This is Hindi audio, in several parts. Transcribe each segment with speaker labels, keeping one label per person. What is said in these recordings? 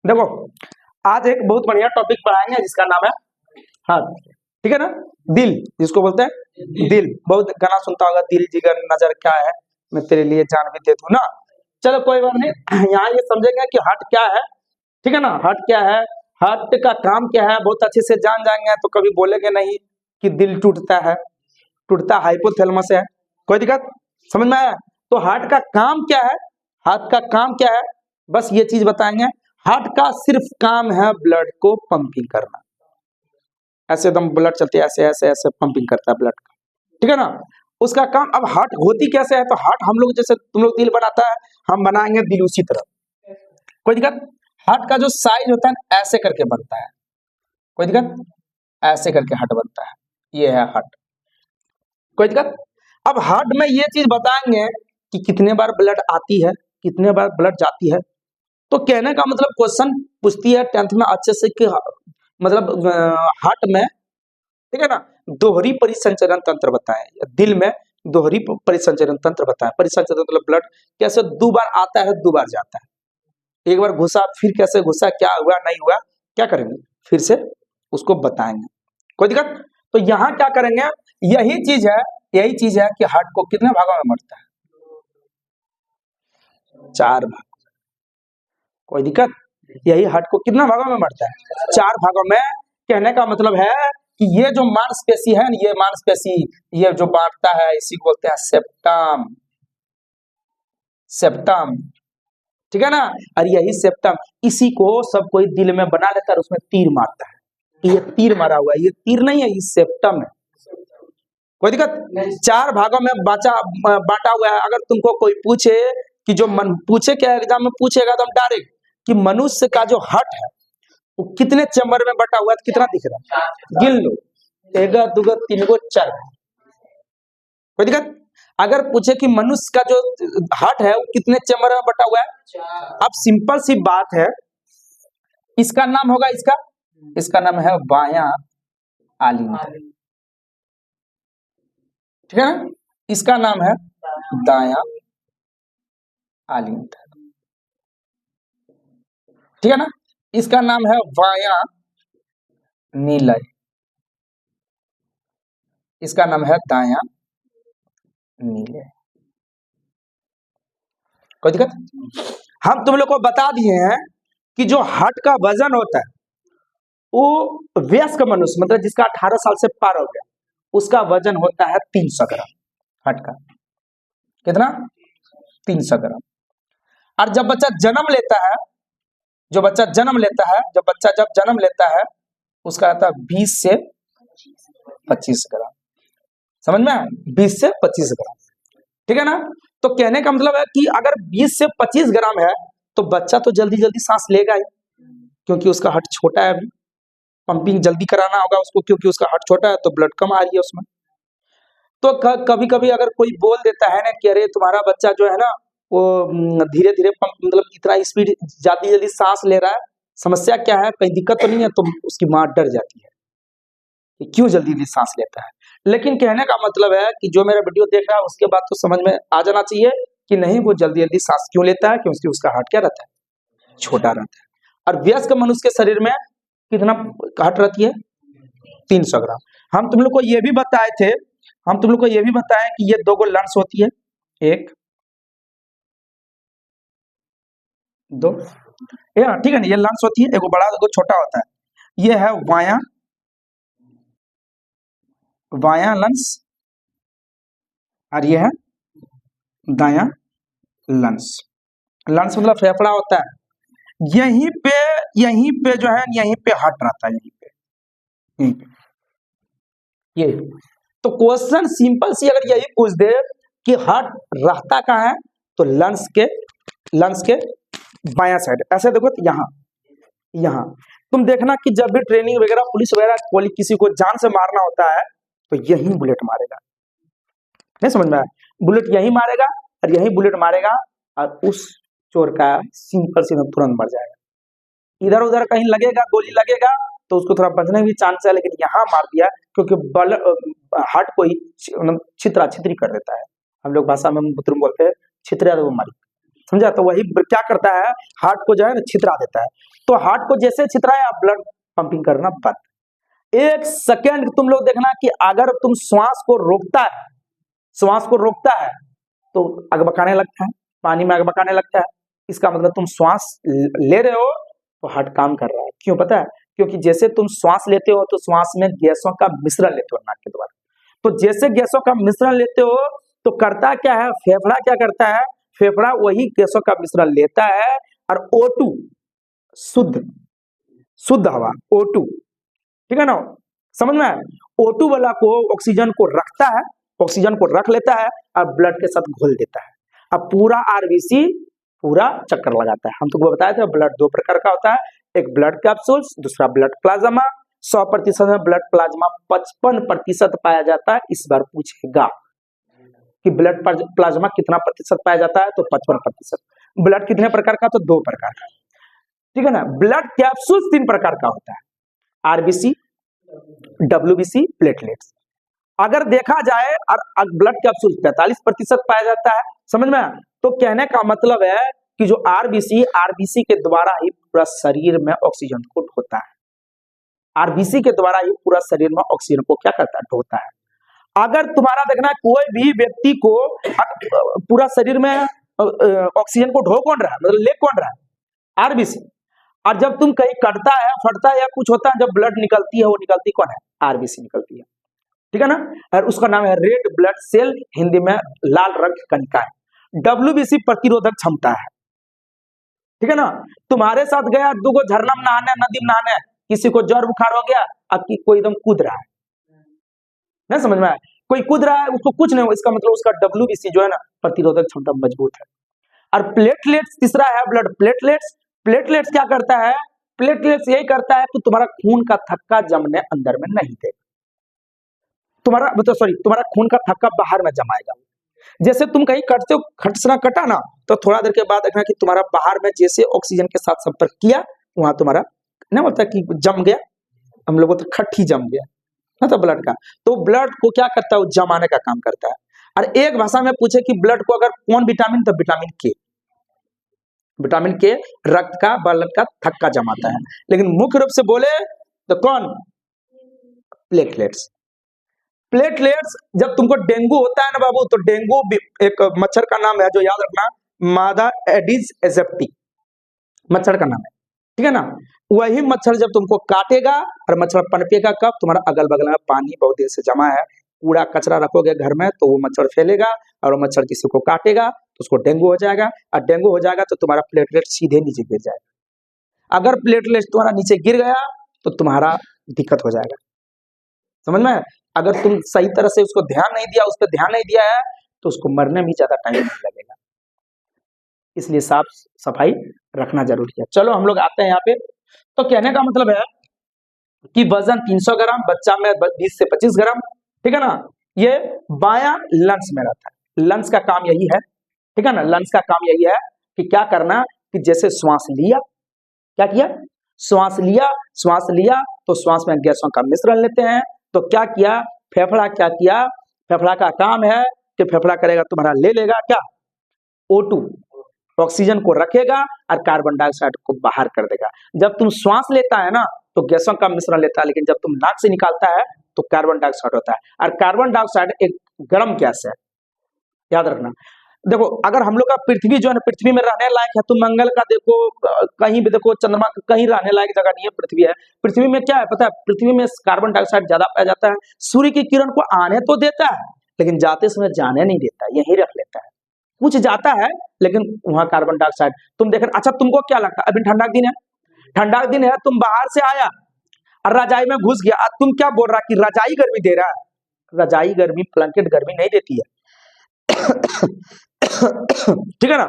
Speaker 1: देखो आज एक बहुत बढ़िया टॉपिक पढ़ाएंगे जिसका नाम है हार्ट। ठीक है ना, दिल जिसको बोलते हैं दिल। बहुत गाना सुनता होगा, दिल जिगर नजर क्या है, मैं तेरे लिए जान भी दे दूं ना। चलो कोई बात नहीं, यहाँ ये समझेंगे कि हार्ट क्या है। ठीक है ना, हार्ट क्या है, हार्ट का काम क्या है, बहुत अच्छे से जान जाएंगे तो कभी बोलेंगे नहीं कि दिल टूटता है। टूटता हाइपोथैलेमस है, कोई दिक्कत समझ में आया। तो हार्ट का काम क्या है, हार्ट का काम क्या है, बस ये चीज बताएंगे। हार्ट का सिर्फ काम है ब्लड को पंपिंग करना। ऐसे एकदम ब्लड चलती है, ऐसे ऐसे ऐसे पंपिंग करता है ब्लड का। ठीक है ना, उसका काम। अब हार्ट होती कैसे है, तो हार्ट हम लोग जैसे तुम लोग दिल बनाता है, हम बनाएंगे दिल उसी तरह। कोई दिक्कत। हार्ट का जो साइज होता है ना, ऐसे करके बनता है। कोई दिक्कत, ऐसे करके हार्ट बनता है, ये है हार्ट। कोई दिक्कत। अब हार्ट में ये चीज बताएंगे कि कितने बार ब्लड आती है, कितने बार ब्लड जाती है। तो कहने का मतलब क्वेश्चन पूछती है 10th में अच्छे से कि मतलब हार्ट में, ठीक है ना, दोहरी परिसंचरण तंत्र बताएं। दिल में दोहरी परिसंचरण तंत्र बताएं। परिसंचरण मतलब ब्लड कैसे 2 बार आता है 2 बार जाता है। एक बार घुसा फिर कैसे घुसा, क्या हुआ नहीं हुआ, क्या करेंगे फिर से उसको बताएंगे। कोई दिक्कत। तो यहाँ क्या करेंगे, यही चीज है कि हार्ट को कितने भागों में बांटता है, 4 भाग। कोई दिक्कत। यही हार्ट को कितना भागों में बांटता है, 4 भागों में। कहने का मतलब है कि ये जो मांसपेशी है, ये मांसपेशी ये जो बांटता है इसी को बोलते हैं सेप्टम। सेप्टम, ठीक है ना। और यही सेप्टम, इसी को सब कोई दिल में बना लेता है और उसमें तीर मारता है। ये तीर मारा हुआ है, ये तीर नहीं है, ये सेप्टम है। कोई दिक्कत। 4 भागों में बांटा हुआ है। अगर तुमको कोई पूछे कि जो पूछे क्या एग्जाम में पूछेगा तो हम डायरेक्ट कि मनुष्य का जो हार्ट है वो कितने चैम्बर में बटा हुआ है, कितना दिख रहा है, गिन लो। 1 2 3 4। कोई दिक्कत। अगर पूछे कि मनुष्य का जो हार्ट है वो कितने चैम्बर में बटा हुआ है, अब सिंपल सी बात है, इसका नाम होगा इसका नाम है बायां आलिंद। ठीक है ना, इसका नाम है दायां आलिंद। ठीक है ना, इसका नाम है वाया नीलय, इसका नाम है दाया नीलय। कोई दिक्कत। हम तुम लोग को बता दिए हैं कि जो हार्ट का वजन होता है वो वयस्क मनुष्य मतलब जिसका 18 साल से पार हो गया, उसका वजन होता है 300 ग्राम। हार्ट का कितना, 300 ग्राम। और जब बच्चा जन्म लेता है, जब बच्चा जन्म लेता है उसका आता है 20 से 25 ग्राम। समझ में आया, 20 से 25 ग्राम। ठीक है ना। तो कहने का मतलब है कि अगर 20 से 25 ग्राम है तो बच्चा तो जल्दी जल्दी सांस लेगा ही, क्योंकि उसका हार्ट छोटा है। अभी पंपिंग जल्दी कराना होगा उसको, क्योंकि उसका हार्ट छोटा है तो ब्लड कम आ रही है उसमें। तो कभी कभी अगर कोई बोल देता है ना कि अरे तुम्हारा बच्चा जो है ना वो धीरे धीरे पंप मतलब इतना स्पीड जल्दी जल्दी सांस ले रहा है, समस्या क्या है, कहीं दिक्कत तो नहीं है, तो उसकी माँ डर जाती है कि क्यों जल्दी जल्दी सांस लेता है। लेकिन कहने का मतलब है कि जो मेरा वीडियो देख रहा है उसके बाद तो समझ में आ जाना चाहिए कि नहीं वो जल्दी जल्दी सांस क्यों लेता है, क्योंकि उसका हार्ट क्या रहता है, छोटा रहता है। और वयस्क मनुष्य के शरीर में कितना हार्ट रहती है, 300 ग्राम। हम तुम लोग को ये भी बताए थे, हम तुम लोग को ये भी बताए कि ये 2 लंग्स होती है, 1 2, ठीक है ना, ये लंग्स होती है, एगो बड़ा एगो छोटा होता है। ये है वाया लंग्स और ये है दाया लंग्स। लंग्स मतलब फेफड़ा होता है। यहीं पे जो है यहीं पे हार्ट रहता है, यहीं पे ये। तो क्वेश्चन सिंपल सी अगर यही पूछ दे कि हार्ट रहता कहाँ है, तो लंग्स के बायां साइड। ऐसे देखो यहाँ तुम देखना कि जब भी ट्रेनिंग वगैरह पुलिस वगैरह किसी को जान से मारना होता है तो यही बुलेट मारेगा। नहीं समझ में आया, बुलेट यही मारेगा और यही बुलेट मारेगा और उस चोर का सिंपल सी तुरंत मर जाएगा। इधर उधर कहीं लगेगा, गोली लगेगा तो उसको थोड़ा बचने की चांस है, लेकिन यहाँ मार दिया क्योंकि हार्ट को ही छितरा छितरी कर देता है। हम लोग भाषा में बुतरुम बोलते हैं छितरा वो मारी। समझा। तो वही क्या करता है, हार्ट को जो है ना छितरा देता है। तो हार्ट को जैसे छितराया, ब्लड पंपिंग करना बंद। एक सेकेंड तुम लोग देखना कि अगर तुम श्वास को रोकता है, श्वास को रोकता है तो अगबकाने लगता है, पानी में अगबकाने लगता है। इसका मतलब तुम श्वास ले रहे हो तो हार्ट काम कर रहा है। क्यों पता है? क्योंकि जैसे तुम श्वास लेते हो तो श्वास में गैसों का मिश्रण लेते हो नाक के द्वारा। तो जैसे गैसों का मिश्रण लेते हो तो करता क्या है, फेफड़ा क्या करता है, फेफड़ा वही गैसों का मिश्रण लेता है और O2 शुद्ध शुद्ध हवा O2, ठीक है ना, समझ में आया? O2 वाला को ऑक्सीजन को रखता है, ऑक्सीजन को रख लेता है और ब्लड के साथ घोल देता है। अब पूरा आरबीसी पूरा चक्कर लगाता है। हम तुमको बताए थे ब्लड दो प्रकार का होता है, एक ब्लड कैप्सूल्स, दूसरा ब्लड प्लाज्मा। 100% में ब्लड प्लाज्मा 55% पाया जाता है। इस बार पूछेगा कि ब्लड प्लाज्मा कितना प्रतिशत पाया जाता है, तो 55%। ब्लड कितने प्रकार का, तो 2 प्रकार का, ठीक है ना। ब्लड कैप्सूल्स 3 प्रकार का होता है, आरबीसी, डब्ल्यूबीसी, प्लेटलेट्स। अगर देखा जाए और ब्लड कैप्सूल 45% पाया जाता है, समझ में। तो कहने का मतलब है कि जो आरबीसी के द्वारा ही पूरा शरीर में ऑक्सीजन को ढोता है। आरबीसी के द्वारा ही पूरा शरीर में ऑक्सीजन को क्या करता है, ढोता है। अगर तुम्हारा देखना कोई भी व्यक्ति को पूरा शरीर में ऑक्सीजन को ढो कौन रहा है, मतलब ले कौन रहा है, आरबीसी। और जब तुम कहीं कटता है, फटता है या कुछ होता है, जब ब्लड निकलती है, वो निकलती कौन है, आरबीसी निकलती है, ठीक है ना। और उसका नाम है रेड ब्लड सेल, हिंदी में लाल रक्त कणिकाएं। डब्ल्यूबीसी प्रतिरोधक क्षमता है, ठीक है ना। तुम्हारे साथ गया 2 झरना में नहाने, नदी में नहाने, किसी को ज्वर बुखार हो गया, अब कोई एकदम कूद रहा है, नहीं समझ में आया, कोई कूद रहा है, उसको कुछ नहीं हो, इसका मतलब उसका डब्ल्यूबीसी जो है ना प्रतिरोधक क्षमता मजबूत है। और प्लेटलेट्स तीसरा है, ब्लड प्लेटलेट्स। प्लेटलेट्स क्या करता है, प्लेटलेट्स यही करता है कि तुम्हारा खून का थक्का जमने अंदर में नहीं देगा, तुम्हारा खून का थक्का बाहर में जमाएगा। जैसे तुम कहीं कटते हो, खटसना कटा ना, तो थोड़ा देर के बाद देखना कि तुम्हारा बाहर में जैसे ऑक्सीजन के साथ संपर्क किया, वहां तुम्हारा नहीं होता कि जम गया, हम लोगों तो खट ही जम गया ना, तो ब्लड का। तो ब्लड को क्या करता है, वो जमाने का काम करता है। और एक भाषा में पूछे कि ब्लड को अगर कौन विटामिन, तो विटामिन के। विटामिन के रक्त का, ब्लड का थक्का जमाता है। लेकिन मुख्य रूप से बोले तो कौन, प्लेटलेट्स। प्लेटलेट्स, जब तुमको डेंगू होता है ना बाबू, तो डेंगू एक मच्छर का नाम है, जो याद रखना, मादा एडिस एजिप्टी मच्छर का नाम है, ठीक है ना। वही मच्छर जब तुमको काटेगा, और मच्छर पनपेगा कब, तुम्हारा अगल बगल में पानी बहुत देर से जमा है, कूड़ा कचरा रखोगे घर में, तो वो मच्छर फैलेगा, और वो मच्छर किसी को काटेगा तो उसको डेंगू हो जाएगा। और डेंगू हो जाएगा तो तुम्हारा प्लेटलेट सीधे नीचे गिर जाएगा। अगर प्लेटलेट तुम्हारा नीचे गिर गया तो तुम्हारा दिक्कत हो जाएगा, समझ में। अगर तुम सही तरह से उसको ध्यान नहीं दिया, उस पर ध्यान नहीं दिया है, तो उसको मरने में ज्यादा टाइम नहीं लगेगा। इसलिए साफ सफाई रखना जरूरी है। चलो हम लोग आते हैं यहाँ पे। तो कहने का मतलब है कि वजन 300 ग्राम, बच्चा में 20 से 25 ग्राम, ठीक है ना। ये बायां लंग्स में रहता है। लंग्स का काम यही है, ठीक है ना, लंग्स का काम यही है कि क्या करना, कि जैसे श्वास लिया, क्या किया, श्वास लिया तो श्वास में गैसों का मिश्रण लेते हैं। तो क्या किया, फेफड़ा क्या किया, फेफड़ा का काम है कि फेफड़ा करेगा, तुम्हारा ले लेगा क्या, O2 ऑक्सीजन को रखेगा और कार्बन डाइऑक्साइड को बाहर कर देगा। जब तुम श्वास लेता है ना तो गैसों का मिश्रण लेता है, लेकिन जब तुम नाक से निकालता है तो कार्बन डाइऑक्साइड होता है। और कार्बन डाइऑक्साइड एक गर्म गैस है, याद रखना। देखो अगर हम लोग का पृथ्वी जो है ना, पृथ्वी में रहने लायक है, तो मंगल का देखो, कहीं भी देखो, चंद्रमा कहीं रहने लायक जगह नहीं है, पृथ्वी है। पृथ्वी में क्या है पता है, पृथ्वी में कार्बन डाइऑक्साइड ज्यादा पाया जाता है। सूर्य की किरण को आने तो देता है, लेकिन जाते समय जाने नहीं देता, यही रख लेता है। कुछ जाता है लेकिन वहां कार्बन डाइऑक्साइड तुम देख। अच्छा तुमको क्या लगता है, अभी ठंडा दिन है, ठंडा दिन है, तुम बाहर से आया और रजाई में घुस गया, अब तुम क्या बोल रहा कि रजाई गर्मी दे रहा है। रजाई गर्मी, ब्लैंकेट गर्मी नहीं देती है ठीक है ना।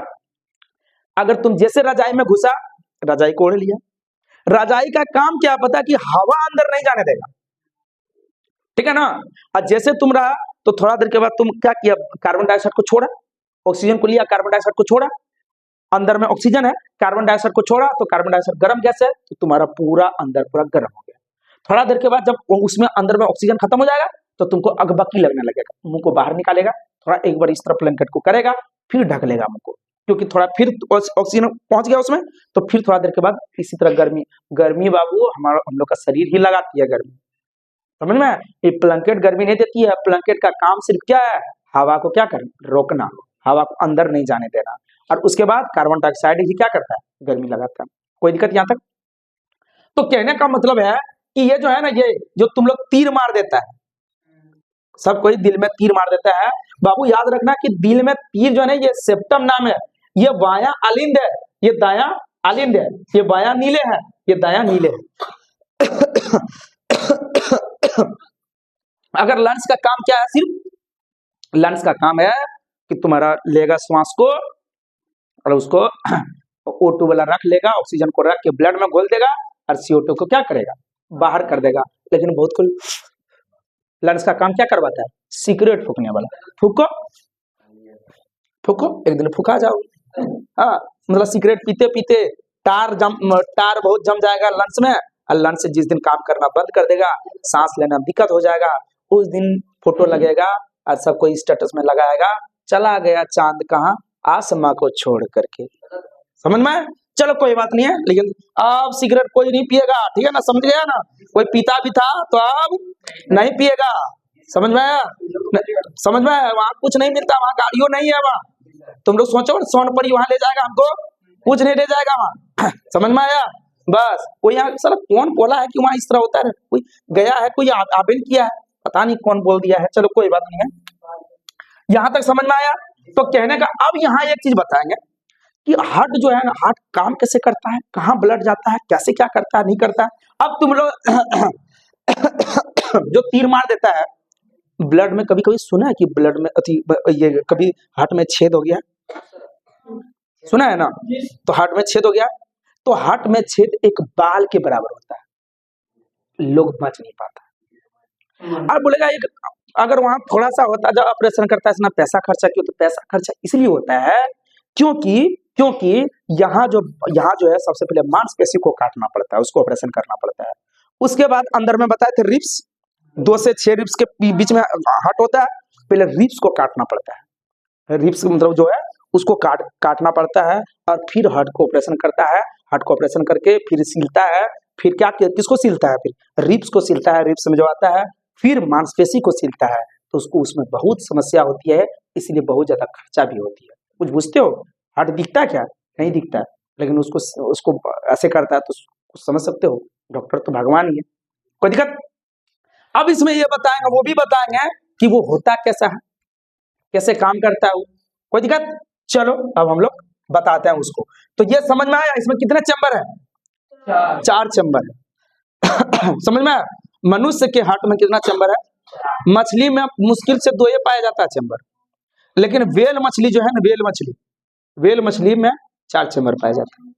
Speaker 1: अगर तुम जैसे रजाई में घुसा, रजाई को ओढ़ लिया। रजाई का काम क्या पता कि हवा अंदर नहीं जाने देगा, ठीक है ना। और जैसे तुम रहा तो थोड़ा देर के बाद तुम क्या किया, कार्बन डाइऑक्साइड को छोड़ा, ऑक्सीजन को लिया, कार्बन डाइऑक्साइड को छोड़ा। अंदर में ऑक्सीजन है, कार्बन डाइऑक्साइड को छोड़ा, तो कार्बन डाइऑक्साइड गर्म गैस है, तो तुम्हारा पूरा अंदर पूरा गर्म हो गया। थोड़ा देर के बाद जब उसमें अंदर में ऑक्सीजन खत्म हो जाएगा तो तुमको अगबकी लगने लगेगा, मुंह को बाहर निकालेगा, थोड़ा एक बार इस तरफ ब्लैंकेट को करेगा, फिर ढक लेगा मुंह को, क्योंकि थोड़ा फिर ऑक्सीजन पहुंच गया उसमें, तो फिर थोड़ा देर के बाद इसी तरह गर्मी, गर्मी बाबू हम लोग का शरीर ही लगाती है गर्मी, समझ में? ये ब्लैंकेट गर्मी नहीं देती है, ब्लैंकेट का काम सिर्फ क्या है, हवा को क्या करना, रोकना, हवा को अंदर नहीं जाने देना, और उसके बाद कार्बन डाइऑक्साइड ही क्या करता है, गर्मी लगाता है। कोई दिक्कत यहाँ तक? तो कहने का मतलब है कि ये जो है ना, ये जो तुम लोग तीर मार देता है, सब कोई दिल में तीर मार देता है, बाबू याद रखना कि दिल में तीर जो है ना, ये सेप्टम नाम है, ये बायां अलिंद है, ये दायां अलिंद है, ये बायां नीले है, ये दायां नीले है। अगर लंग्स का काम क्या है, सिर्फ लंग्स का काम है कि तुम्हारा लेगा श्वास को और उसको O2 वाला रख लेगा, ऑक्सीजन को रख के ब्लड में घोल देगा, और CO2 को क्या करेगा, बाहर कर देगा। लेकिन बहुत कुल लंग्स का काम क्या करवाता है, सिगरेट फूकने वाला, फूको फूको, एक दिन फूका जाओ। हाँ, मतलब सिगरेट पीते पीते टार बहुत जम जाएगा लंग्स में, और लंग्स से जिस दिन काम करना बंद कर देगा, सांस लेना दिक्कत हो जाएगा, उस दिन फोटो लगेगा और सब कोई स्टेटस में लगाएगा, चला गया चांद कहाँ, आसमां को छोड़ करके। समझ में? चलो कोई बात नहीं है, लेकिन अब सिगरेट कोई नहीं पिएगा, ठीक है ना, समझ गया ना? कोई पीता भी था तो अब नहीं पिएगा, समझ में आया? समझ में? वहां कुछ नहीं मिलता, वहां गाड़ियों नहीं है, वहां तुम लोग सोचो सोनपरी वहां ले जाएगा हमको, कुछ नहीं ले जाएगा वहां। समझ में आया? बस कोई यहाँ सर कौन बोला है कि वहां इस तरह होता है, कोई गया है, कोई आबिल किया है, पता नहीं कौन बोल दिया है, चलो कोई बात नहीं है, यहां तक समझ में आया? तो कहने का अब यहाँ एक चीज बताएंगे कि हार्ट जो है ना, हार्ट काम कैसे करता है, कहाँ ब्लड जाता है, कैसे क्या करता है, नहीं करता है। अब तुम लोग जो तीर मार देता है ब्लड में, कभी कभी सुना है कि ब्लड में ये कभी हार्ट में छेद हो गया, सुना है ना? तो हार्ट में छेद हो गया, तो हार्ट में छेद एक बाल के बराबर होता है, लोग बच नहीं पाता। अब बोलेगा एक अगर वहां थोड़ा सा होता, जब ऑपरेशन करता है इतना पैसा खर्चा क्यों, तो पैसा खर्चा इसलिए होता है क्योंकि यहाँ जो है सबसे पहले मांसपेशी को काटना पड़ता है, उसको ऑपरेशन करना पड़ता है। उसके बाद अंदर में बताए थे रिब्स, 2 से 6 रिब्स के बीच में हार्ट होता है, पहले रिब्स को काटना पड़ता है, रिब्स मतलब जो है उसको काटना पड़ता है, और फिर हार्ट को ऑपरेशन करता है, हार्ट को ऑपरेशन करके फिर सीलता है, फिर क्या किसको सीलता है, फिर रिब्स को सीलता है, रिब्स में जो आता है, फिर मांसपेशी को सीलता है, तो उसको उसमें बहुत समस्या होती है, इसलिए बहुत ज्यादा खर्चा भी होती है। कुछ बुझते हो? हार्ट दिखता है क्या? नहीं दिखता है, लेकिन उसको ऐसे करता है, तो कुछ समझ सकते हो, डॉक्टर तो भगवान ही है, कोई दिक्कत? अब इसमें ये बताएंगे, वो भी बताएंगे कि वो होता कैसा है, कैसे काम करता है वो, कोई दिक्कत? चलो अब हम लोग बताते हैं उसको। तो ये समझ में आया, इसमें कितने चैम्बर है? 4 चैम्बर है। समझ में आया? मनुष्य के हार्ट में कितना चैम्बर है? मछली में मुश्किल से 2 पाया जाता है चैम्बर, लेकिन वेल मछली जो है ना, वेल मछली में 4 चैम्बर पाया जाता है।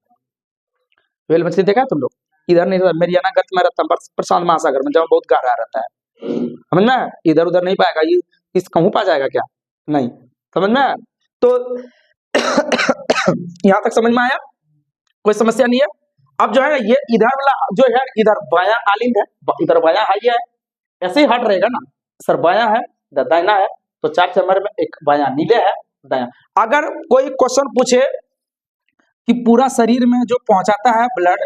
Speaker 1: वेल मछली देखा है तुम लोग? इधर नहीं रहता, मेरियाना गर्त में रहता है, प्रशांत महासागर में, जब बहुत गहरा रहता है, समझ में? इधर उधर नहीं पाएगा, ये इस कहूं पा जाएगा क्या? नहीं, समझ में? तो यहां तक समझ में आया? कोई समस्या नहीं है? अब जो है ये इधर वाला जो है, इधर बायां आलिंद है, इधर बायां हाई है, ऐसे ही हार्ट रहेगा ना, सर बायां है, दाहिना है, तो 4 चैम्बर में एक बायां नीले है, दायां। अगर कोई क्वेश्चन पूछे कि पूरा शरीर में जो पहुंचाता है ब्लड,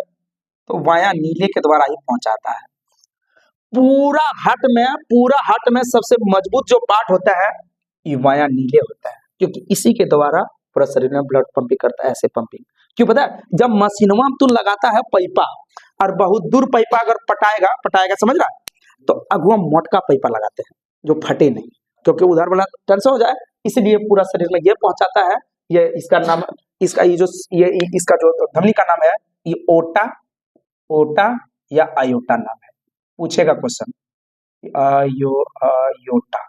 Speaker 1: तो बायां नीले के द्वारा ही पहुंचाता है। पूरा हार्ट में सबसे मजबूत जो पार्ट होता है ये बायां नीले होता है, क्योंकि इसी के द्वारा पूरा शरीर में ब्लड पंपिंग करता है, ऐसे पंपिंग। क्यों पता है? जब मशीनवा में तू लगाता है पैपा, और बहुत दूर पैपा अगर पटाएगा समझ रहा, तो अगुआ मोटका पैपा लगाते हैं जो फटे नहीं, क्योंकि उधर वाला टेंशन हो जाए, इसलिए पूरा शरीर में ये पहुंचाता है। ये इसका नाम, इसका जो धमनी का नाम है, ये ओटा या आयोटा नाम है। पूछेगा क्वेश्चन, आयोटा,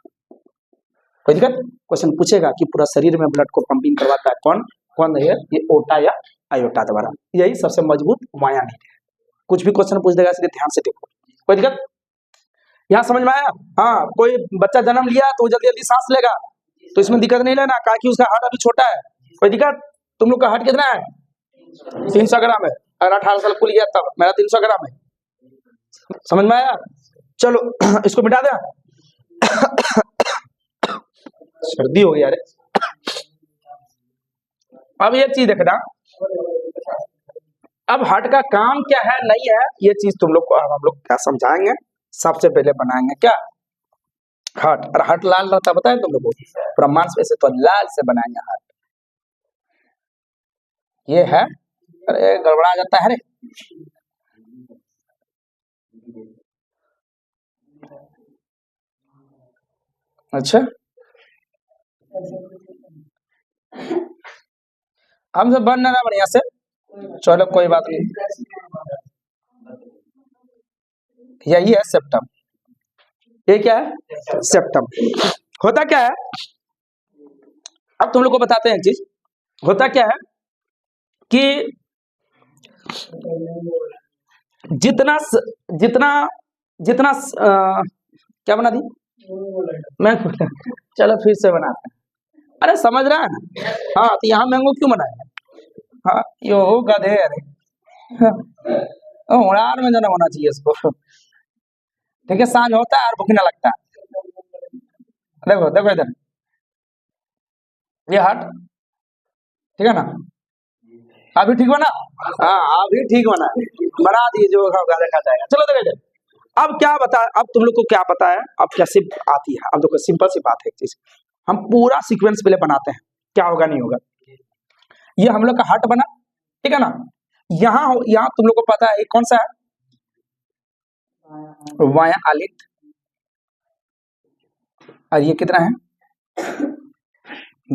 Speaker 1: कोई दिक्कत? क्वेश्चन पूछेगा कि पूरा शरीर में ब्लड को पंपिंग करवाता है कौन है, ये ओटा या आयोटा द्वारा, यही सबसे मजबूत बायां नीले है। कुछ भी क्वेश्चन पूछ देगा, इसलिए ध्यान से देखो, कोई दिक्कत? यहाँ समझ में आया? हाँ, कोई बच्चा जन्म लिया तो जल्दी जल्दी सांस लेगा, तो इसमें दिक्कत नहीं लेना, कहा कि उसका हार्ट अभी छोटा है, कोई दिक्कत? तुम लोग का हार्ट कितना है? 300 ग्राम है, अगर 18 साल खुल गया तब, मेरा 300 ग्राम है, समझ में आया? चलो इसको मिटा दे, सर्दी हो गई यार, अब ये चीज देखना, अब हार्ट का काम क्या है नहीं है ये चीज तुम लोग को अब हम लोग क्या समझाएंगे। सबसे पहले बनाएंगे क्या हार्ट, और हार्ट लाल रहता है बताए तुम लोग को, पूरा मांसपेशी तो लाल से बनाएंगे हार्ट। ये है, अरे गड़बड़ा जाता है रे। अच्छा हम सब बन रहा बढ़िया से, चलो कोई बात नहीं। यही है सेप्टम, ये क्या है सेप्टम। होता क्या है अब तुम लोग को बताते हैं एक चीज, होता क्या है कि जितना जितना जितना क्या बना दी मैं चलो फिर से बनाते हैं। अरे समझ रहा है ना, हाँ तो यहाँ मैंगो क्यों बनाया, हाँ यो गधे अरे उड़ान में जाना होना चाहिए इसको। ठीक है सांझ होता है और भूख ना लगता है। देखो देखो इधर ये हार्ट, ठीक है ना, अभी ठीक बना, हाँ अभी ठीक बना, बना दिए जो देखा जाएगा। चलो देखो इधर, अब क्या बता, अब तुम लोग को क्या पता है, अब कैसे आती है। अब देखो सिंपल सी बात है, एक चीज हम पूरा सीक्वेंस पहले बनाते हैं, क्या होगा नहीं होगा। ये हम लोग का हार्ट बना, ठीक है ना, यहाँ तुम लोग को पता है कौन सा है, वाया आलित, और ये कितना है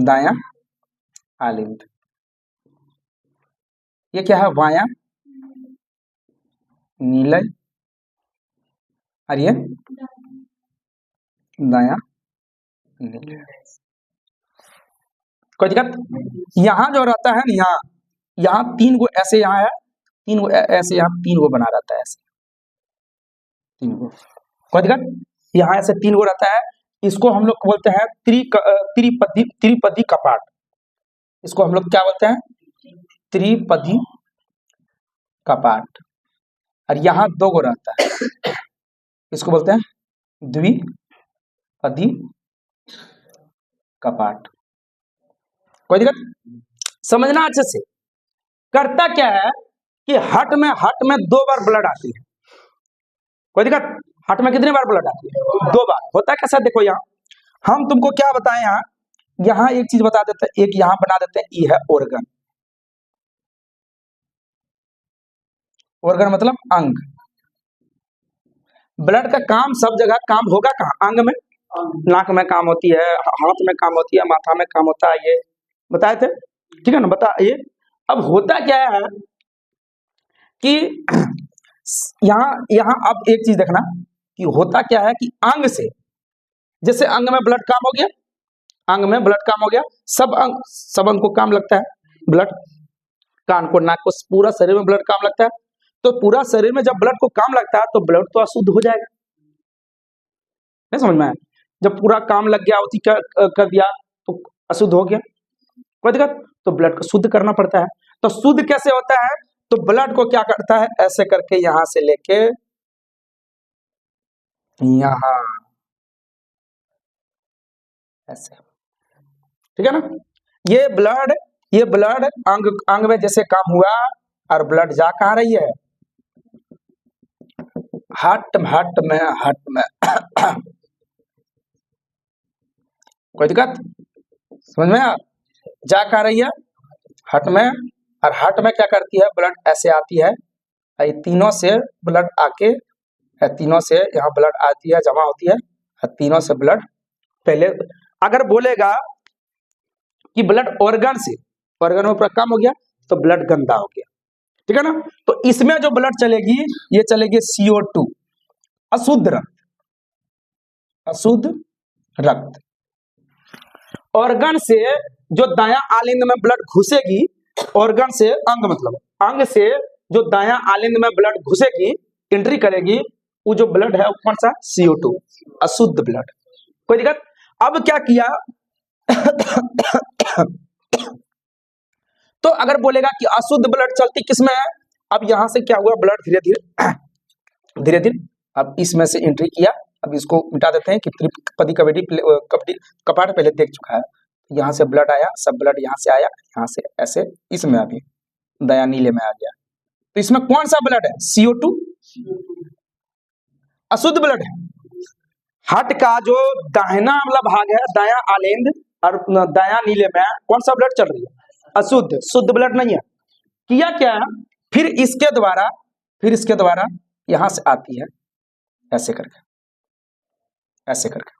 Speaker 1: दाया आलिंद। ये क्या है वाया नीलय, और ये दाया नीलय। कोई दिक्कत, यहाँ जो रहता है ना, यहाँ तीन गो ऐसे, यहाँ है तीन गो ऐसे, यहाँ तीन गो बना रहता है ऐसे तीन गो। कोई दिक्कत, यहाँ ऐसे तीन गो रहता है, इसको हम लोग बोलते हैं त्रिपदी कपाट। इसको हम लोग क्या बोलते हैं त्रिपदी कपाट। और यहाँ दो गो रहता है, इसको बोलते हैं द्विपदी कपाट। कोई दिक्कत, समझना अच्छे से। करता क्या है कि हार्ट में दो बार ब्लड आती है। कोई दिक्कत, हार्ट में कितनी बार ब्लड आती है, दो बार। होता कैसा देखो, यहाँ हम तुमको क्या बताएं, यहाँ एक चीज बता देते हैं, एक यहाँ बना देते हैं, ये है ऑर्गन। ऑर्गन मतलब अंग। ब्लड का काम सब जगह काम होगा कहाँ, अंग में, नाक में काम होती है, हाथ में काम होती है, माथा में काम होता है, ये बताए थे, ठीक है ना, बताइए। अब होता क्या है कि यहाँ अब एक चीज देखना कि होता क्या है कि अंग से, जैसे अंग में ब्लड काम हो गया, अंग में ब्लड काम हो गया, सब अंग को काम लगता है ब्लड, कान को, नाक को, पूरा शरीर में ब्लड काम लगता है। तो पूरा शरीर में जब ब्लड को काम लगता है तो ब्लड तो अशुद्ध हो जाएगा, नहीं समझ में आया। जब पूरा काम लग गया, उसी कर दिया तो अशुद्ध हो गया। कोई दिक्कत, तो ब्लड को शुद्ध करना पड़ता है। तो शुद्ध कैसे होता है, तो ब्लड को क्या करता है, ऐसे करके यहां से लेके यहां ऐसे, ठीक है ना। ये ब्लड अंग में जैसे काम हुआ, और ब्लड जा कहाँ रही है, हार्ट में कोई दिक्कत, समझ में जा कहाँ रही है, हार्ट में। और हार्ट में क्या करती है, ब्लड ऐसे आती है, ये तीनों से ब्लड आके, तीनों से यहाँ ब्लड आती है, जमा होती है, और तीनों से ब्लड, पहले अगर बोलेगा कि ब्लड ऑर्गन से, ऑर्गन में पूरा काम हो गया तो ब्लड गंदा हो गया, ठीक है ना। तो इसमें जो ब्लड चलेगी, ये चलेगी CO2, अशुद्ध रक्त, अशुद्ध रक्त। ऑर्गन से जो दाया आलिंद में ब्लड घुसेगी, ऑर्गन से अंग मतलब अंग से जो दाया आलिंद में ब्लड घुसेगी, एंट्री करेगी, वो जो ब्लड है वो कौन सा, CO2, अशुद्ध ब्लड। कोई दिक्कत। अब क्या किया तो अगर बोलेगा कि अशुद्ध ब्लड चलती किसमें है, अब यहां से क्या हुआ, ब्लड धीरे धीरे अब इसमें से एंट्री किया। अब इसको मिटा देते हैं कि त्रिपदी कपाट पहले देख चुका है, यहाँ से ब्लड आया, सब ब्लड यहाँ से आया, यहाँ से ऐसे इसमें आ गया, दाया नीले में आ गया। तो इसमें कौन सा ब्लड है? CO2 अशुद्ध ब्लड है। हार्ट का जो दाहिना वाला भाग है, दाया आलेंद और दाया नीले में कौन सा ब्लड चल रही है? अशुद्ध, शुद्ध ब्लड नहीं है। किया क्या है, फिर इसके द्वारा यहां से आती है ऐसे करके, ऐसे करके,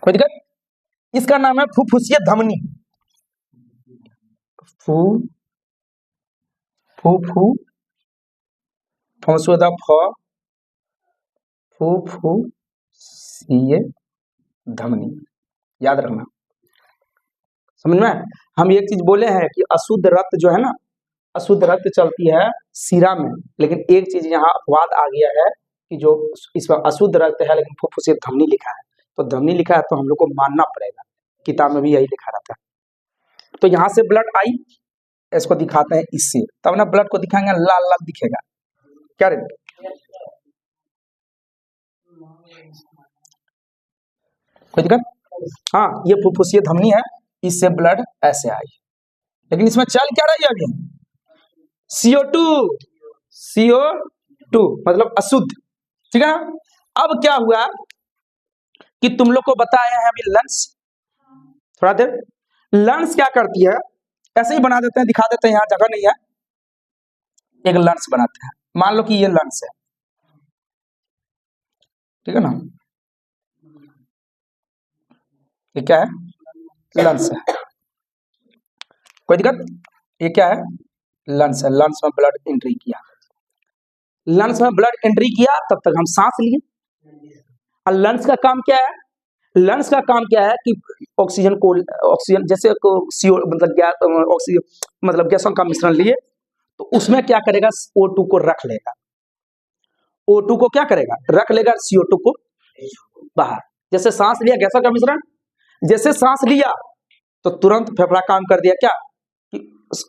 Speaker 1: कोई दिक्कत? इसका नाम है फुफ्फुसीय धमनी। फू फू फू फुफ्फुसीय फुफ्फुसीय धमनी, याद रखना। समझ में? हम एक चीज बोले हैं कि अशुद्ध रक्त जो है ना, अशुद्ध रक्त चलती है सीरा में, लेकिन एक चीज यहाँ अपवाद आ गया है कि जो इसमें अशुद्ध रक्त है लेकिन फुफ्फुसीय धमनी लिखा है। तो धमनी लिखा है तो हम लोग को मानना पड़ेगा, किताब में भी यही लिखा रहता है। तो यहाँ से ब्लड आई, इसको दिखाते हैं इससे, तब ना ब्लड को दिखाएंगे लाल लाल दिखेगा। क्या रे? कोई दिक्कत? हाँ, ये फुफ्फुसीय धमनी है, इससे ब्लड ऐसे आई, लेकिन इसमें चल क्या रही है अभी? CO2 मतलब अशुद्ध, ठीक है ना? अब क्या हुआ कि तुम लोग को बताया है अभी लंग्स, थोड़ा देर। लंग्स क्या करती है, ऐसे ही बना देते हैं, दिखा देते हैं, यहाँ जगह नहीं है, एक लंग्स बनाते हैं। मान लो कि ये लंग्स है, ठीक है ना? ये क्या है? लंग्स है, कोई दिक्कत? ये क्या है? लंग्स है। लंग्स में ब्लड एंट्री किया, लंग्स में ब्लड एंट्री किया, तब तक हम सांस लिए। और लंग्स का काम क्या है? लंग्स का काम क्या है कि ऑक्सीजन जैसे CO मतलब गैस, ऑक्सीजन मतलब गैसों का मिश्रण लिए, तो उसमें क्या करेगा? O2 को रख लेगा। O2 को क्या करेगा? रख लेगा, CO2 को बाहर। जैसे सांस लिया, गैसों का मिश्रण, जैसे सांस लिया तो तुरंत फेफड़ा काम कर दिया, क्या कि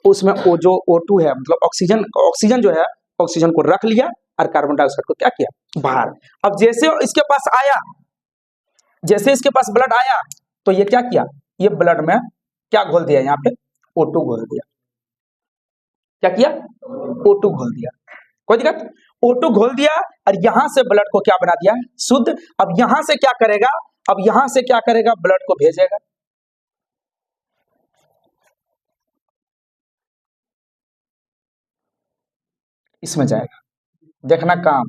Speaker 1: उसमें वो जो O2 है मतलब ऑक्सीजन जो है, ऑक्सीजन को रख लिया और कार्बन डाइऑक्साइड को क्या किया? बाहर। अब जैसे इसके पास आया, जैसे इसके पास ब्लड आया, तो ये क्या किया? ये ब्लड में क्या घोल दिया? यहाँ पे O2 घोल दिया। क्या किया? O2 घोल दिया। कोई दिक्कत? O2 घोल दिया और यहां से ब्लड को क्या बना दिया? शुद्ध। अब यहां से क्या करेगा? अब यहां से क्या करेगा? ब्लड को भेजेगा। इसमें जाएगा, देखना काम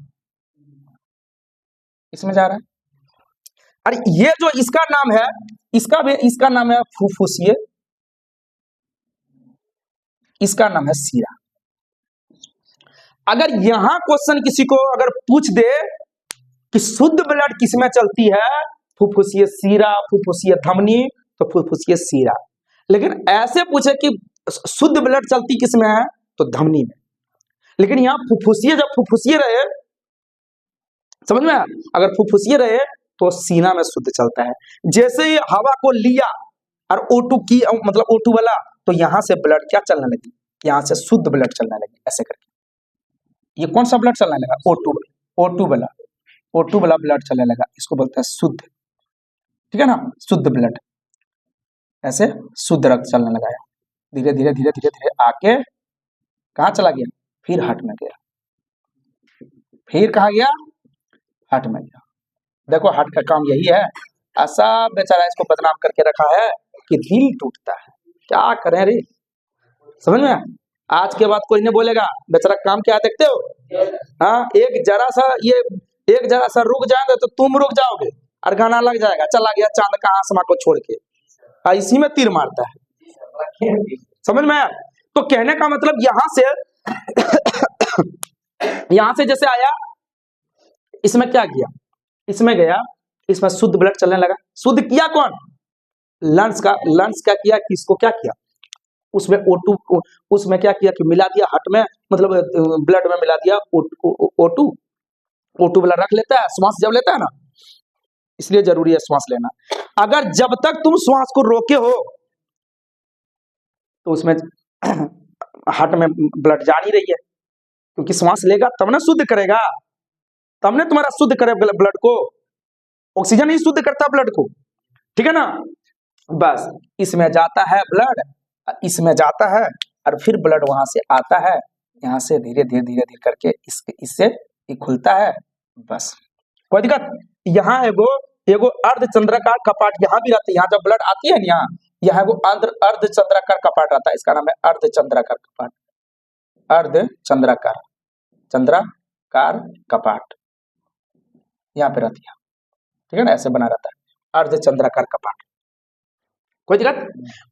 Speaker 1: इसमें जा रहा है। अरे ये जो इसका नाम है, इसका नाम है फुफ्फुसीय, इसका नाम है सीरा। अगर यहां क्वेश्चन किसी को अगर पूछ दे कि शुद्ध ब्लड किसमें चलती है, फुफ्फुसीय सीरा, फुफ्फुसीय धमनी, तो फुफ्फुसीय सीरा। लेकिन ऐसे पूछे कि शुद्ध ब्लड चलती किसमें है, तो धमनी में। लेकिन यहाँ फुफ्फुसीय, जब फुफ्फुसीय रहे, समझ में, अगर फुफ्फुसीय रहे तो सीना में शुद्ध चलता है। जैसे ही हवा को लिया और O2 की मतलब O2 वाला, तो यहां से ब्लड क्या चलने लगी? यहां से शुद्ध ब्लड चलने लगी, ऐसे करके। ये कौन सा ब्लड चलने लगा? O2 वाला ब्लड चलने लगा, इसको बोलते हैं शुद्ध, ठीक है ना? शुद्ध ब्लड, ऐसे शुद्ध रक्त चलने लगा है। धीरे धीरे धीरे धीरे धीरे आके कहाँ चला गया? फिर हार्ट में गया, फिर कहाँ गया? हार्ट में गया। देखो हार्ट का काम यही है, ऐसा बेचारा इसको बदनाम करके रखा है कि दिल टूटता है। क्या करें रे, समझ में? आज के बाद कोई नहीं बोलेगा बेचारा काम क्या है, देखते हो? हाँ, एक जरा सा रुक जाएंगे तो तुम रुक जाओगे और गाना लग जाएगा, चला गया चांद का आसमां को छोड़ के, इसी में तीर मारता है। समझ में आया? तो कहने का मतलब यहां से जैसे आया, इसमें क्या किया? इसमें गया, इसमें शुद्ध ब्लड चलने लगा। शुद्ध किया कौन? लंग्स का किया, किसको क्या किया? उसमें O2, उसमें क्या किया कि मिला दिया हार्ट में, मतलब ब्लड में मिला दिया O2 वाला रख लेता है, श्वास जब लेता है ना, इसलिए जरूरी है श्वास लेना। अगर जब तक तुम श्वास को रोके हो तो उसमें हार्ट में ब्लड जा नहीं रही है, क्योंकि श्वास लेगा तब ना शुद्ध करेगा, तब ना तुम्हारा शुद्ध करे ब्लड को। ऑक्सीजन ही शुद्ध करता है ब्लड को, ठीक है ना? बस इसमें जाता है ब्लड, इसमें जाता है और फिर ब्लड वहां से आता है, यहाँ से धीरे धीरे करके इससे ये खुलता है। बस कोई दिक्कत। यहाँ एगो एगो अर्धचंद्राकार कपाट यहाँ भी रहता है, यहाँ जब ब्लड आती है ना यहाँ एगो अर्धचंद्राकार कपाट रहता है, इसका नाम है अर्धचंद्राकार कपाट। चंद्राकार कपाट यहाँ पे रहती है, ठीक है ना, ऐसे बना रहता है अर्धचंद्राकार कपाट। कोई दिक्कत।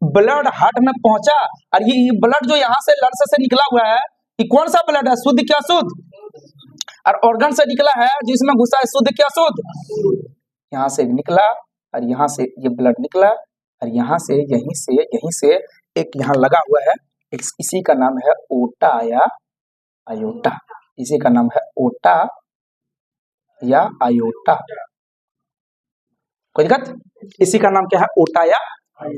Speaker 1: ब्लड हार्ट में पहुंचा और ये ब्लड जो यहाँ से लड़ से निकला हुआ है, ये कौन सा ब्लड है, शुद्ध क्या शुद्ध, और ऑर्गन से निकला है जिसमें घुसा है, शुद्ध क्या शुद्ध। यहाँ से निकला और यहाँ से ये ब्लड निकला और यहाँ से यहीं से एक यहाँ लगा हुआ है, इसी का नाम है ओटा या आयोटा, इसी का नाम है ओटा या आयोटा। कोई दिक्कत। इसी का नाम क्या है, ओटा या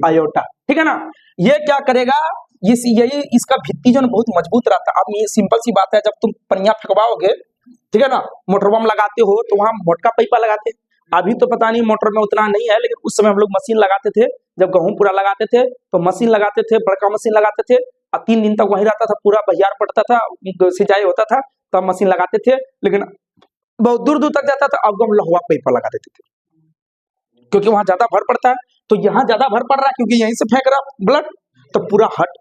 Speaker 1: आयोटा, ठीक है ना। ये क्या करेगा, यही इसका भित्ति जो बहुत मजबूत रहता है। अब ये सिंपल सी बात है, जब तुम पनिया फेंकवाओगे, ठीक है ना, मोटर बम लगाते हो तो वहां मोटका पाइपा लगाते हैं। अभी तो पता नहीं मोटर में उतना नहीं है, लेकिन उस समय हम लोग मशीन लगाते थे, जब गेहूं पूरा लगाते थे तो मशीन लगाते थे, बड़का मशीन लगाते थे और 3 दिन तक वहीं रहता था, पूरा बहियार पड़ता था, सिंचाई होता था, तब मशीन लगाते थे, लेकिन बहुत दूर दूर तक जाता था। अब हम लोहा पाइपा लगा देते थे क्योंकि वहां ज्यादा भर पड़ता है। तो यहाँ ज्यादा भर पड़ रहा है क्योंकि यहीं से फेंक रहा ब्लड, तो पूरा हार्ट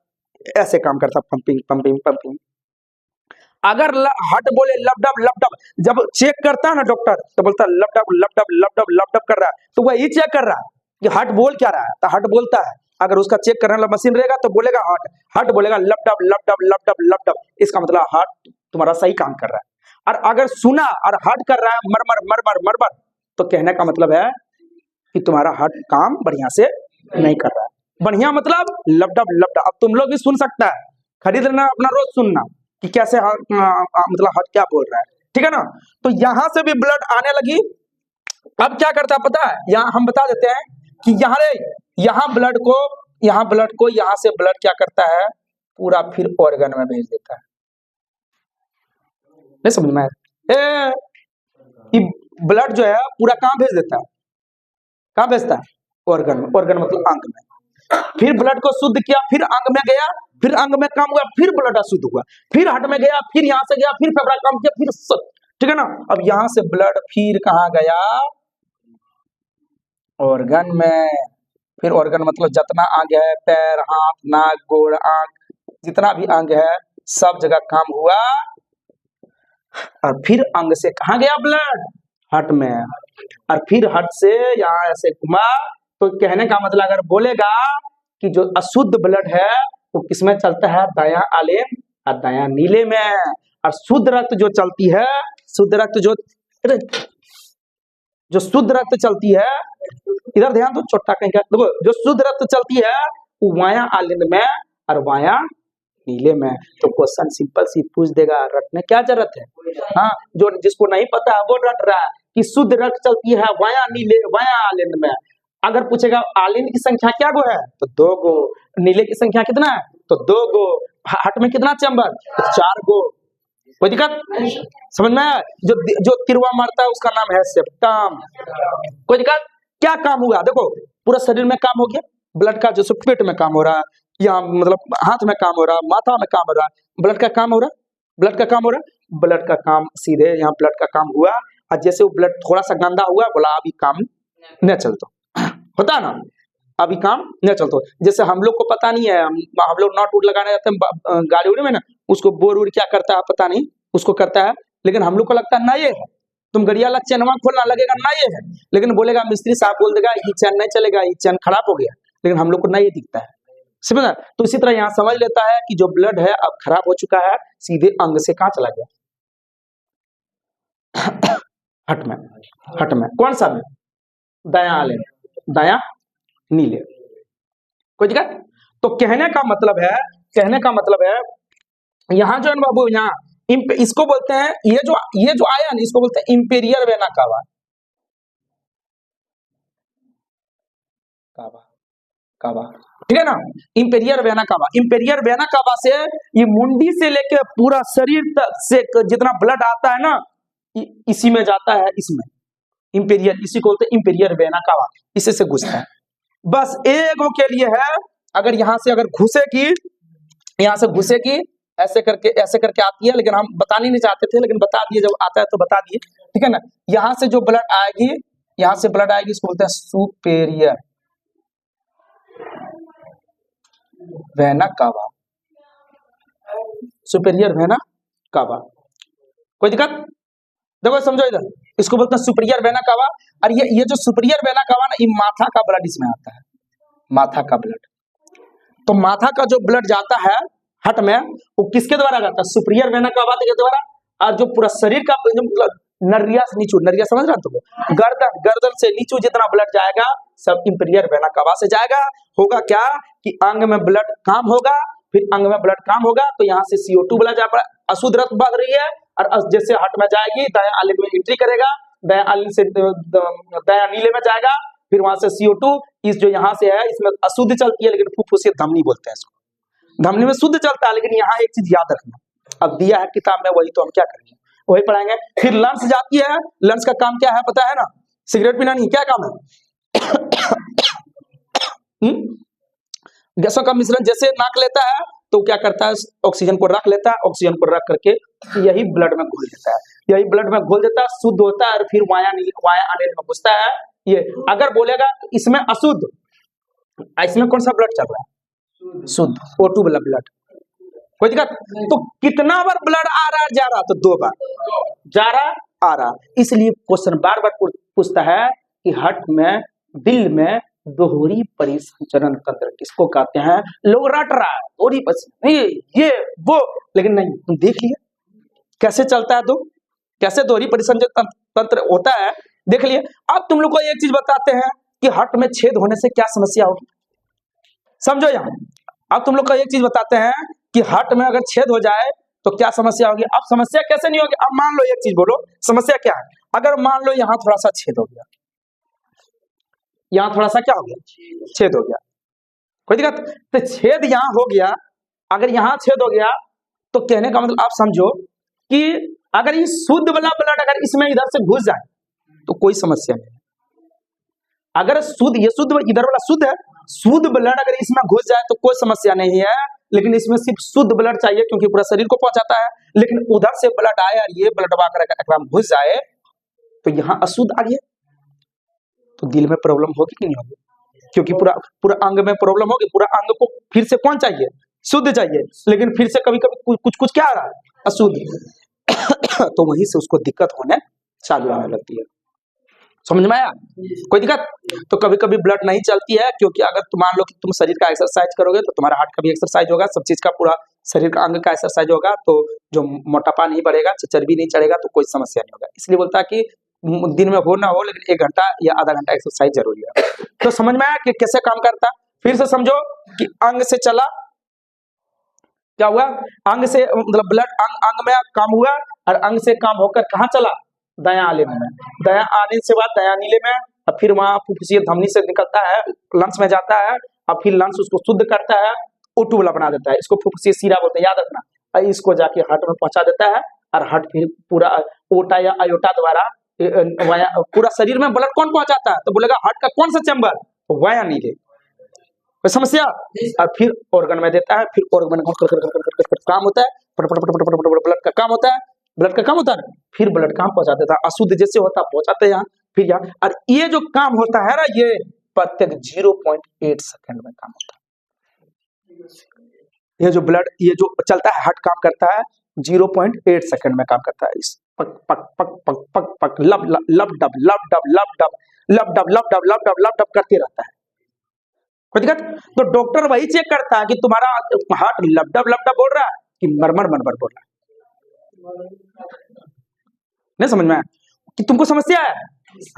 Speaker 1: ऐसे काम करता, पंपिंग पंपिंग पंपिंग। अगर हार्ट बोले लबडब लबडब, जब चेक करता है ना डॉक्टर तो बोलता है लबडब लबडब लबडब लबडब कर रहा है, तो वह ही चेक कर रहा है कि हार्ट बोल क्या रहा है, तो हार्ट बोलता है। अगर उसका चेक करने वाला मशीन रहेगा तो बोलेगा हार्ट, हार्ट बोलेगा लबडब लबडब लबडब लबडब, इसका मतलब हार्ट तुम्हारा सही काम कर रहा है। और अगर सुना और हार्ट कर रहा है मरमर मरमर मरमर, तो कहने का मतलब है कि तुम्हारा हार्ट काम बढ़िया से नहीं कर रहा है। बढ़िया मतलब लबडब लबडब। अब तुम लोग भी सुन सकता है, खरीद लेना, अपना रोज सुनना कि कैसे मतलब हार्ट क्या बोल रहा है, ठीक है ना। तो यहां से भी ब्लड आने लगी। अब क्या करता है पता है, यहाँ हम बता देते हैं कि यहाँ ब्लड को यहाँ से ब्लड क्या करता है, पूरा फिर ऑर्गन में भेज देता है। नहीं समझ में आया, ब्लड जो है पूरा कहाँ भेज देता है, कहाँ भेजता है, ऑर्गन में। ऑर्गन मतलब अंग में। फिर ब्लड को शुद्ध किया, फिर अंग में गया, फिर अंग में काम हुआ, फिर ब्लड अशुद्ध हुआ, फिर हार्ट में गया, फिर यहाँ से गया, फिर फेफड़ा काम किया, फिर सब, ठीक है ना। अब यहाँ से ब्लड फिर कहाँ गया, ऑर्गन में। फिर ऑर्गन मतलब जितना अंग है, पैर, हाथ, नाक, गोड़, आंख, जितना भी अंग है सब जगह काम हुआ। और फिर अंग से कहाँ गया ब्लड, हार्ट में। और फिर हार्ट से यहाँ ऐसे घुमा। तो कहने का मतलब अगर बोलेगा कि जो अशुद्ध ब्लड है वो किसमें चलता है, दायां आलेन और दायां नीले में। और शुद्ध रक्त जो चलती है, शुद्ध रक्त जो शुद्ध रक्त चलती है, इधर ध्यान दो, छोटा कहीं का देखो, जो शुद्ध रक्त चलती है वो वाया आलिंद में और वाया नीले में। तो क्वेश्चन सिंपल सी पूछ देगा, रटने क्या जरूरत है। हाँ, जो जिसको नहीं पता है वो रट रहा है कि शुद्ध रक्त चलती है वाया नीले वाया आलिंद में। अगर पूछेगा आलिंद की संख्या क्या गो है, तो 2 गो। नीले की संख्या कितना है, तो 2 गो। हार्ट में कितना चैम्बर, तो 4 गो। कोई दिक्कत समझ में आया। जो तिरवा मारता है उसका नाम है सेप्टम। कोई दिक्कत। क्या काम हुआ, देखो पूरा शरीर में काम हो गया। ब्लड का जो पेट में काम हो रहा है, या मतलब हाथ में काम हो रहा है, माथा में काम हो रहा है, ब्लड का काम हो रहा है, ब्लड का काम हो रहा है, ब्लड का काम सीधे यहाँ ब्लड का काम हुआ। और जैसे वो ब्लड थोड़ा सा गंदा हुआ, बोला अभी काम न चलता, होता है ना, अभी काम न चलता। जैसे हम लोग को पता नहीं है, हम लोग नट उट लगाने जाते हैं गाड़ी उड़ी में ना, उसको बोर उड़ क्या करता है पता नहीं, उसको करता है, लेकिन हम लोग को लगता है ना ये है। तुम गड़िया ला चैनवा खोलना, लगेगा ना ये है, लेकिन बोलेगा मिस्त्री साहब बोल देगा ये चैन नहीं चलेगा, ये चैन खराब हो गया, लेकिन हम लोग को ना ये दिखता है, समझा। तो इसी तरह यहाँ समझ लेता है कि जो ब्लड है अब खराब हो चुका है, सीधे अंग से कहाँ चला गया, हट में। कौन सा में, दाया आले, दाया नीले। कोई दिक्कत। तो कहने का मतलब है यहाँ जो है बाबू, यहाँ इसको बोलते हैं, ये जो आया ना, इसको बोलते हैं इंपीरियर वेना कावा। कावा, ठीक है ना, imperial vena cava. Imperial vena cava से ये मुंडी से लेके पूरा शरीर तक से जितना ब्लड आता है ना, इसी में जाता है, इसमें इंपीरियर, इसी को बोलते हैं इंपीरियर वेना कावा, इसी से घुसता है। बस एगो के लिए है। अगर यहां से अगर घुसेगी, यहां से घुसेगी, ऐसे करके आती है, लेकिन हम बताने नहीं चाहते थे, लेकिन बता दिए, जब आता है तो बता दिए, ठीक है ना। यहां से जो ब्लड आएगी, यहां से ब्लड आएगी, इसको बोलते हैं superior vena cava, superior vena cava. कोई दिक्कत? देखो समझो इधर, इसको बोलते हैं सुपेरियर वेना कावा। और ये जो सुपेरियर वेना कावा ना, ये माथा का ब्लड इसमें आता है, माथा का ब्लड। तो माथा का जो ब्लड जाता है हट में, वो किसके द्वारा जाता है? सुपेरियर वेना कावा के द्वारा। और जो पूरा शरीर का नरिया से नीचू, नरिया समझ रहे हो तुम, गर्दन से नीचू जितना ब्लड जाएगा सब इंफीरियर वेना कावा से जाएगा। होगा क्या कि अंग में ब्लड काम होगा, फिर अंग में ब्लड काम होगा तो यहाँ से CO2 ब्लड जा, अशुद्ध रक्त बढ़ रही है, और जैसे हट में जाएगी दायां आलिन में एंट्री करेगा, दायां आलिन से दायां नीले में जाएगा, फिर वहां से CO2 इस जो यहाँ से है इसमें अशुद्ध चलती है, लेकिन फुफ्फुसी धमनी बोलते हैं इसको, धमनी में शुद्ध चलता है। लेकिन यहाँ एक चीज याद रखना, अब दिया है किताब में वही तो हम क्या करेंगे, वही पढ़ाएंगे। फिर लंग्स जाती है, लंग्स का काम क्या है पता है ना? सिगरेट पीना नहीं, क्या काम है? गैसों का मिश्रण जैसे नाक लेता है तो क्या करता है, ऑक्सीजन को रख लेता है, ऑक्सीजन को रख करके यही ब्लड में घोल देता है, यही ब्लड में घोल देता है, शुद्ध होता है, और फिर वाया अनिल में घुसता है। ये अगर बोलेगा तो इसमें अशुद्ध, इसमें कौन सा ब्लड चल रहा है? शुद्ध O2 वाला ब्लड। कोई दिक्कत? तो कितना बार ब्लड आ रहा है जा रहा? तो 2 बार जा रहा आ रहा। इसलिए क्वेश्चन बार बार पूछता है कि हट में, दिल में दोहरी परिसंचरण तंत्र किसको कहते हैं? लोग रट रहा है दोहरी परिसंचरण ये वो, लेकिन नहीं, तुम देख लिया कैसे चलता है, तो कैसे दोहरी परिसंचरण तंत्र होता है देख लिए। अब तुम लोग को एक चीज बताते हैं कि हट में छेद होने से क्या समस्या होगी, समझो यहाँ। अब तुम लोग को एक चीज बताते हैं कि हट में अगर छेद हो जाए तो क्या समस्या होगी। अब समस्या कैसे नहीं होगी? अब मान लो एक चीज बोलो, समस्या क्या है? अगर मान लो यहाँ थोड़ा सा छेद हो गया, यहाँ थोड़ा सा क्या हो गया? छेद हो गया। कोई दिक्कत? तो छेद यहाँ हो गया, अगर यहाँ छेद हो गया तो कहने का मतलब आप समझो कि अगर ये शुद्ध वाला ब्लड अगर इसमें इधर से घुस जाए तो कोई समस्या नहीं। अगर शुद्ध, ये शुद्ध इधर वाला शुद्ध है, शुद्ध ब्लड अगर इसमें घुस जाए तो कोई समस्या नहीं है। लेकिन इसमें सिर्फ शुद्ध ब्लड चाहिए क्योंकि पूरा शरीर को पहुंचाता है। लेकिन उधर से ब्लड आए और ये ब्लड अगर घुस जाए तो यहाँ अशुद्ध आ गया तो दिल में प्रॉब्लम होगी कि नहीं होगी? क्योंकि पूरा अंग में प्रॉब्लम होगी। पूरा अंग को फिर से कौन चाहिए? शुद्ध चाहिए, लेकिन फिर से कभी कभी कुछ क्या आ रहा है? अशुद्ध। तो वहीं से उसको दिक्कत होने चालू होने लगती है। समझ में आया? कोई दिक्कत? तो कभी कभी ब्लड नहीं चलती है क्योंकि अगर तुम मान लो कि तुम शरीर का एक्सरसाइज करोगे तो तुम्हारा हार्ट का भी एक्सरसाइज होगा, सब चीज का, पूरा शरीर का अंग का एक्सरसाइज होगा, तो जो मोटापा नहीं बढ़ेगा, चर्बी नहीं चढ़ेगा, तो कोई समस्या नहीं होगा। इसलिए बोलता है कि दिन में हो ना हो लेकिन 1 घंटा या आधा घंटा एक्सरसाइज जरूरी है। तो समझ में आया कि कैसे काम करता? फिर से समझो कि अंग से चला, क्या हुआ? अंग से मतलब ब्लड अंग में काम हुआ और अंग से काम होकर कहाँ चला? दायां आलिन में। दायां आलिन से बाद दायां नीले में, और फिर वहां फुफ्फुसी धमनी से निकलता है, लंग्स में जाता है, और फिर लंग्स उसको शुद्ध करता है, O2 वाला बना देता है, इसको फुफ्फुसी सीरा बोलते हैं, याद रखना। और इसको जाके हार्ट में पहुंचा देता है, और हार्ट फिर पूरा ओटा या आयोटा द्वारा पूरा शरीर में ब्लड कौन पहुंचाता है? तो बोलेगा हार्ट का कौन सा चैम्बर? वाया नीले। कोई समस्या? और फिर ऑर्गन में देता है, फिर ऑर्गन काम होता है, ब्लड का काम होता है, ब्लड का काम होता है, फिर ब्लड काम पहुंचा देता है, अशुद्ध जैसे होता है पहुंचाते हैं यहाँ, फिर यहाँ। और ये जो काम होता है ना, ये प्रत्येक 0.8 सेकंड में काम होता है। ये जो ब्लड, ये जो चलता है, हार्ट काम करता है 0.8 सेकंड में काम करता है। इस पक पक पक पक पक पक लब लब डब लब डब लब डब लब डब लब डब लब डब लब डब करते रहता है। कोई दिक्कत? तो डॉक्टर वही चेक करता है कि तुम्हारा हार्ट लब डब बोल रहा है कि मरमर मरमर बोल रहा है। नहीं समझ में आया कि तुमको समस्या है?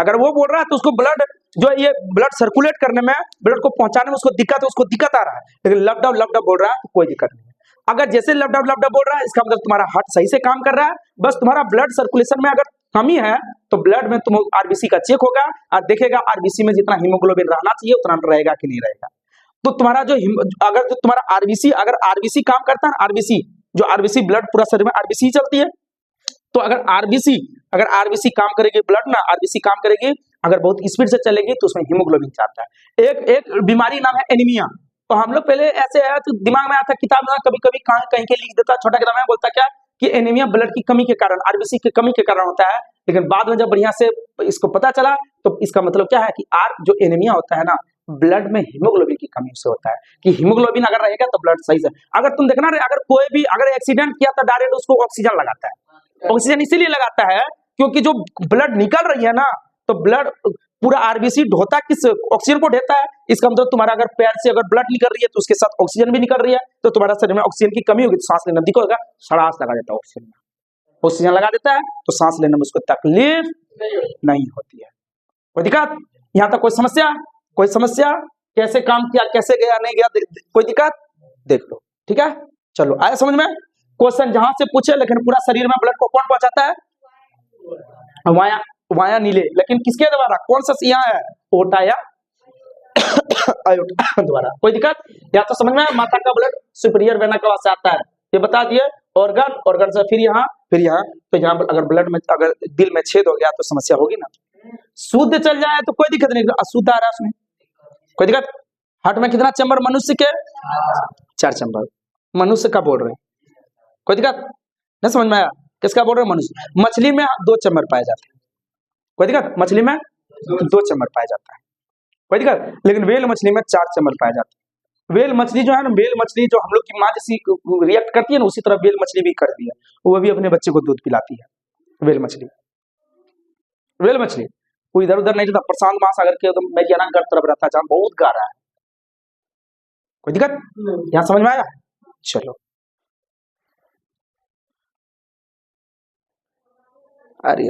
Speaker 1: अगर वो बोल रहा है तो उसको ब्लड, जो ये ब्लड सर्कुलेट करने में, ब्लड को पहुंचाने में उसको दिक्कत आ रहा है, लेकिन लब डब बोल रहा है तो कोई दिक्कत नहीं है। अगर जैसे लब डब बोल रहा है, इसका मतलब तुम्हारा हार्ट सही से काम कर रहा है, बस तुम्हारा ब्लड सर्कुलेशन में अगर कमी है तो ब्लड में तुम आरबीसी का चेक होगा और देखेगा आरबीसी में जितना हीमोग्लोबिन रहना चाहिए उतना रहेगा कि नहीं रहेगा। तो तुम्हारा जो अगर जो तुम्हारा आरबीसी काम करता है, आरबीसी ब्लड पूरा शरीर में आरबीसी चलती है, तो अगर आरबीसी काम करेगी, ब्लड ना आरबीसी काम करेगी अगर बहुत स्पीड से चलेगी तो उसमें हीमोग्लोबिन चाहता है। एक बीमारी नाम है एनीमिया। तो हम लोग पहले ऐसे है तो दिमाग में आता किताब में कभी कभी कहीं के लिख देता, छोटा किताब में बोलता क्या कि एनीमिया ब्लड की कमी के कारण, आरबीसी की कमी के कारण होता है। लेकिन बाद में जब बढ़िया से इसको पता चला तो इसका मतलब क्या है कि जो एनीमिया होता है ना, ब्लड में हीमोग्लोबिन की कमी से होता है। कि हीमोग्लोबिन अगर रहेगा तो ब्लड सही से, अगर तुम देखना रहे, अगर कोई भी अगर एक्सीडेंट किया तो डायरेक्ट उसको ऑक्सीजन लगाता है। ऑक्सीजन इसीलिए लगाता है क्योंकि जो ब्लड निकल रही है ना, तो ब्लड पूरा आरबीसी ढोता किस ऑक्सीजन को ढेता है। इसका मतलब तुम्हारा अगर पैर से अगर ब्लड निकल रही है तो उसके साथ ऑक्सीजन भी निकल रही है, तो तुम्हारा शरीर में ऑक्सीजन की कमी होगी तो सांस लेना दिक्कत होगा, सड़ास लगा देता है ऑक्सीजन में, ऑक्सीजन लगा देता है तो सांस लेने में उसको तकलीफ नहीं होती है। कोई दिक्कत यहाँ तक? कोई समस्या? कोई समस्या? कैसे काम किया, कैसे गया, नहीं गया, कोई दिक्कत? देख लो, ठीक है। चलो आया समझ में? क्वेश्चन जहां से पूछे, लेकिन पूरा शरीर में ब्लड को कौन पहुंचाता है? वाया नीले, लेकिन किसके द्वारा? कौन सा यहाँ है? ओटा या आयोटा द्वारा। कोई दिक्कत? या तो समझ में? माथा का ब्लड सुपीरियर वेना कवा से आता है, ये बता दिए। ऑर्गन से फिर यहाँ तो यहाँ अगर ब्लड में अगर दिल में छेद हो गया तो समस्या होगी ना। शुद्ध चल जाए तो कोई दिक्कत नहीं, अशुद्ध आ रहा है उसमें, कोई दिक्कत? हार्ट में कितना चैम्बर? मनुष्य के 4 चैम्बर। मनुष्य का बोल रहे, कोई दिक्कत नहीं? समझ में आया? किसका बोल रहे? मनुष्य। मछली में 2 चैम्बर पाए जाते हैं, कोई दिक्कत? मछली में 2 चैम्बर पाया जाता है, कोई दिक्कत? लेकिन वेल मछली में 4 चैम्बर पाए जाते हैं। वेल मछली जो है ना, वेल मछली जो हम लोग की माँ जैसी रिएक्ट करती है ना, उसी तरह वेल मछली भी करती है, वो भी अपने बच्चे को दूध पिलाती है। वेल मछली वो इधर उधर नहीं रहता, प्रशांत महासागर के एकदम मैरियाना गर्त तरफ रहता है जहाँ बहुत गाढ़ा है। कोई दिक्कत यहाँ समझ में आया? चलो अरे